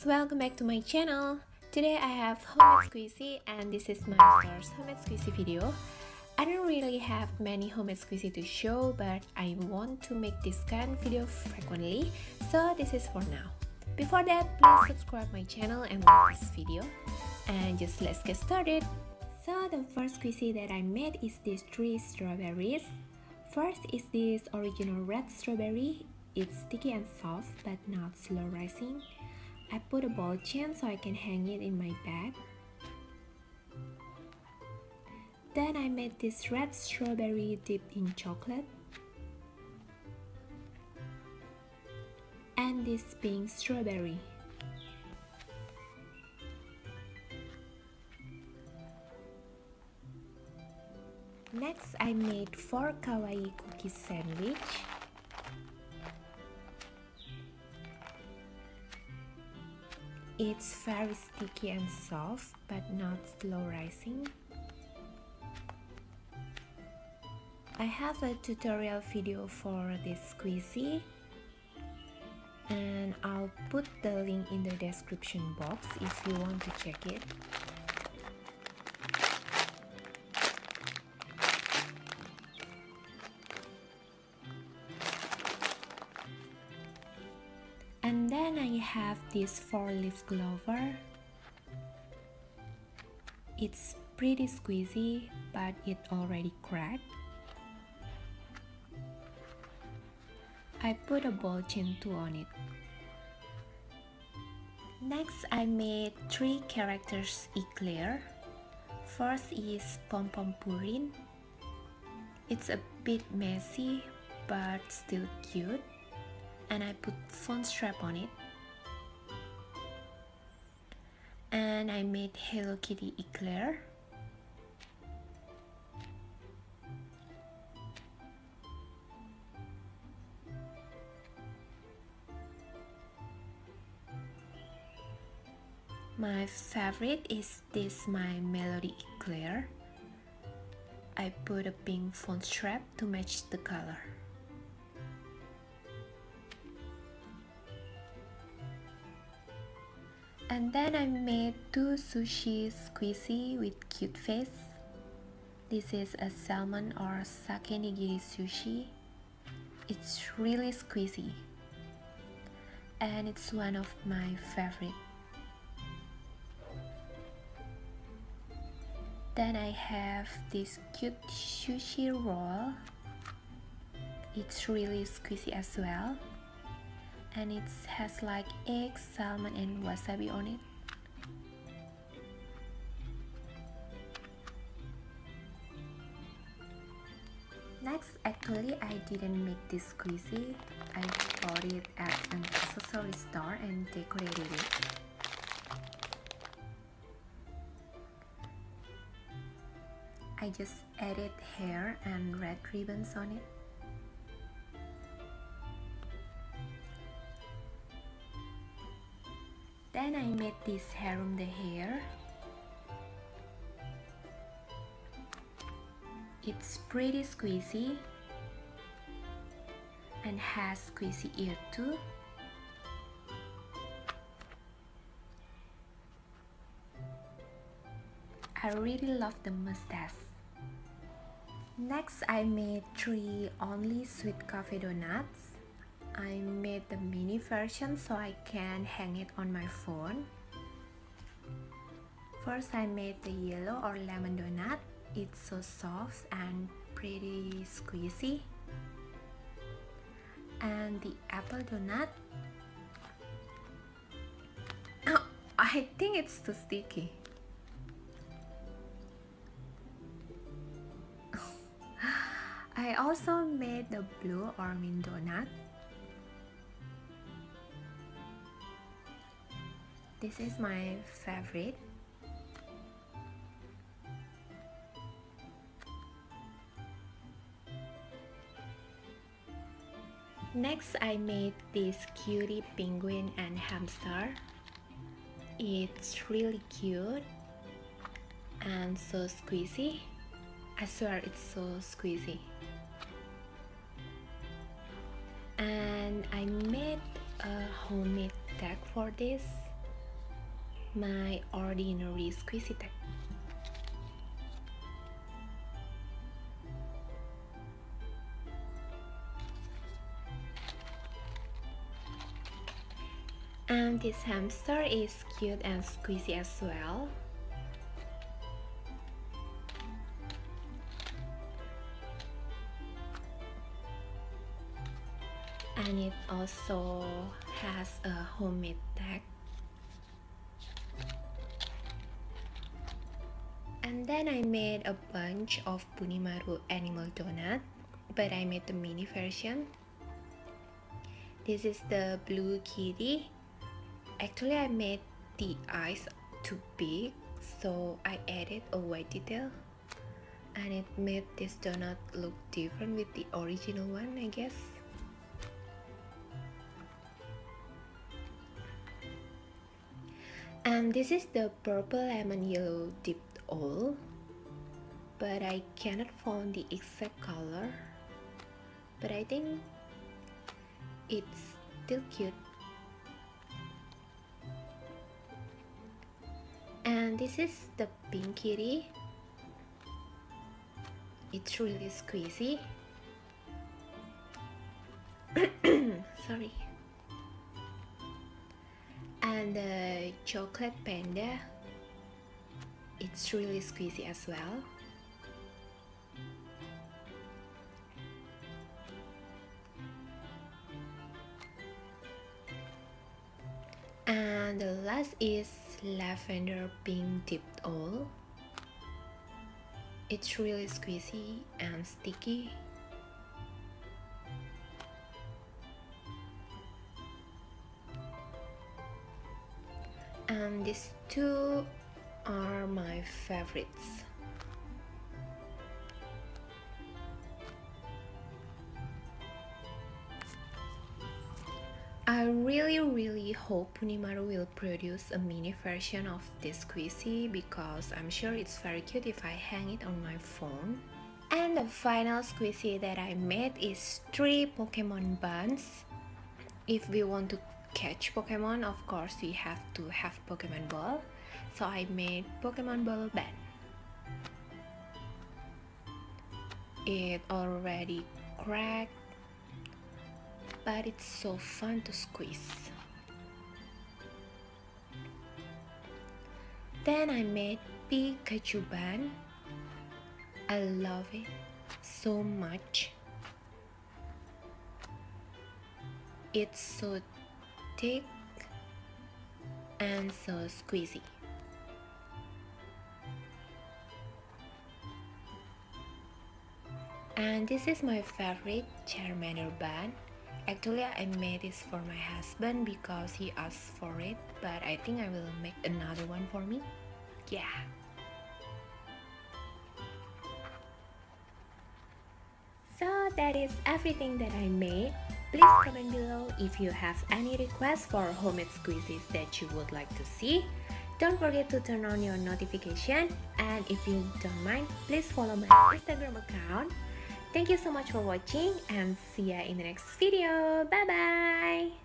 welcome back to my channel. Today I have homemade squishy and this is my first homemade squishy video. I don't really have many homemade squishy to show, but I want to make this kind of video frequently, so this is for now. Before that, please subscribe my channel and like this video. And just let's get started. So the first squishy that I made is these 3 strawberries. First is this original red strawberry. It's sticky and soft but not slow rising. I put a ball chain so I can hang it in my bag. Then I made this red strawberry dipped in chocolate. And this pink strawberry. Next, I made 4 kawaii cookie sandwich. It's very sticky and soft, but not slow rising. I have a tutorial video for this squishy, and I'll put the link in the description box if you want to check it. And then I have this 4-leaf clover. It's pretty squeezy, but it already cracked. I put a ball chain too on it. Next, I made 3 characters eclair. First is Pom Pom Purin. It's a bit messy, but still cute. And I put phone strap on it. And I made Hello Kitty eclair. My favorite is this My Melody eclair. I put a pink phone strap to match the color. And then I made 2 sushi squishy with cute face. This is a salmon or sake nigiri sushi. It's really squishy, and it's one of my favorite. Then I have this cute sushi roll. It's really squishy as well. And it has like egg, salmon, and wasabi on it. Next, actually I didn't make this squishy. I bought it at an accessory store and decorated it. I just added hair and red ribbons on it. Then I made this harem the hair. It's pretty squishy and has squishy ear too. I really love the mustache. Next, I made 3 only sweet coffee donuts. I made the mini version so I can hang it on my phone. First, I made the yellow or lemon donut. It's so soft and pretty squishy. And the apple donut. Oh, I think it's too sticky. I also made the blue or mint donut. This is my favorite. Next, I made this cutie penguin and hamster. It's really cute and so squishy. I swear it's so squishy. And I made a homemade tag for this. my ordinary squishy tag. And this hamster is cute and squishy as well. And it also has a homemade tag. And then I made a bunch of Bunimaru animal donut, but I made the mini version. This is the blue kitty. Actually, I made the eyes too big, so I added a white detail, and it made this donut look different with the original one, I guess. And this is the purple lemon yellow dipped all, but I cannot find the exact color, but I think it's still cute. And this is the pink kitty. It's really squeezy. Sorry. And the chocolate panda, it's really squeezy as well. And the last is lavender pink dipped all. It's really squeezy and sticky. And these two are my favorites. I really hope Bunimaru will produce a mini version of this squishy, because I'm sure it's very cute if I hang it on my phone. And the final squishy that I made is 3 Pokemon buns. If we want to catch Pokemon, of course we have to have Pokemon ball, so I made Pokemon ball band. It already cracked, but it's so fun to squeeze. Then I made Pikachu band. I love it so much. It's so thick and so squeezy. And this is my favorite Charmander band. Actually, I made this for my husband because he asked for it, but I think I will make another one for me. Yeah. So that is everything that I made. Please comment below if you have any requests for homemade squishies that you would like to see. Don't forget to turn on your notification, and if you don't mind, please follow my Instagram account. Thank you so much for watching, and see ya in the next video. Bye bye!